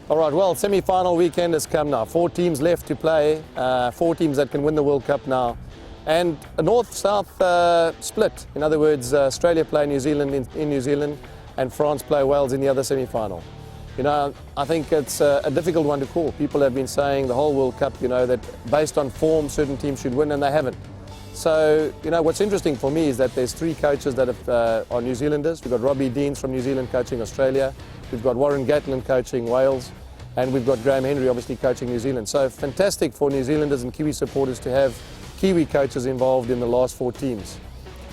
All right, well, semi-final weekend has come now. 4 teams left to play, 4 teams that can win the World Cup now. And a north-south split. In other words, Australia play New Zealand in New Zealand and France play Wales in the other semi-final. You know, I think it's a difficult one to call. People have been saying the whole World Cup, you know, that based on form, certain teams should win, and they haven't. So, you know, what's interesting for me is that there's 3 coaches that are New Zealanders. We've got Robbie Deans from New Zealand coaching Australia. We've got Warren Gatland coaching Wales. And we've got Graham Henry obviously coaching New Zealand. So fantastic for New Zealanders and Kiwi supporters to have Kiwi coaches involved in the last 4 teams.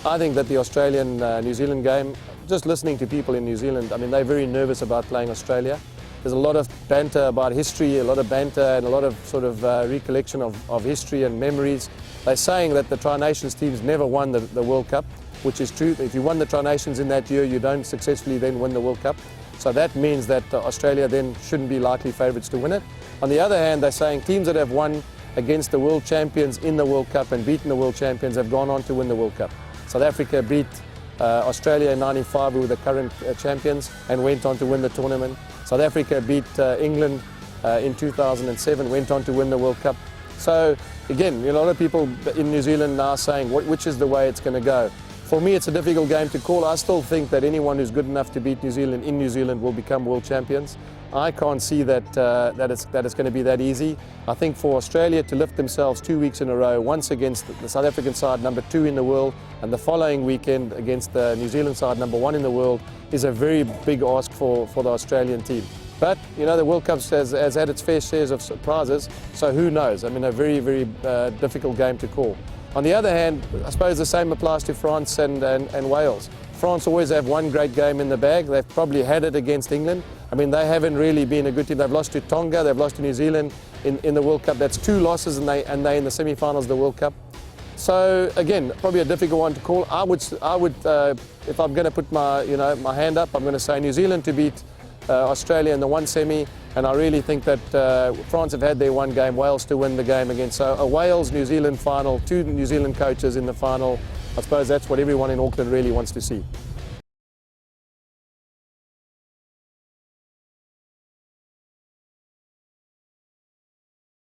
I think that the Australian-New Zealand game, just listening to people in New Zealand, I mean, they're very nervous about playing Australia. There's a lot of banter about history, a lot of banter and a lot of sort of recollection of history and memories. They're saying that the Tri-Nations teams never won the World Cup, which is true. If you won the Tri-Nations in that year, you don't successfully then win the World Cup. So that means that Australia then shouldn't be likely favourites to win it. On the other hand, they're saying teams that have won against the world champions in the World Cup and beaten the world champions have gone on to win the World Cup. South Africa beat Australia in '95, who were the current champions, and went on to win the tournament. South Africa beat England in 2007, went on to win the World Cup. So again, you know, a lot of people in New Zealand now saying which is the way it's going to go. For me, it's a difficult game to call. I still think that anyone who's good enough to beat New Zealand in New Zealand will become world champions. I can't see that it's going to be that easy. I think for Australia to lift themselves 2 weeks in a row, once against the South African side, number 2 in the world, and the following weekend against the New Zealand side, number 1 in the world, is a very big ask for the Australian team. But, you know, the World Cup has had its fair shares of surprises, so who knows? I mean, a very, very difficult game to call. On the other hand, I suppose the same applies to France and Wales. France always have one great game in the bag. They've probably had it against England. I mean, they haven't really been a good team. They've lost to Tonga, they've lost to New Zealand in the World Cup. That's 2 losses and they're in the semi-finals of the World Cup. So again, probably a difficult one to call. I would if I'm going to put my hand up, I'm going to say New Zealand to beat Australia in the 1 semi, and I really think that France have had their 1 game, Wales to win the game again. So a Wales-New Zealand final, 2 New Zealand coaches in the final. I suppose that's what everyone in Auckland really wants to see.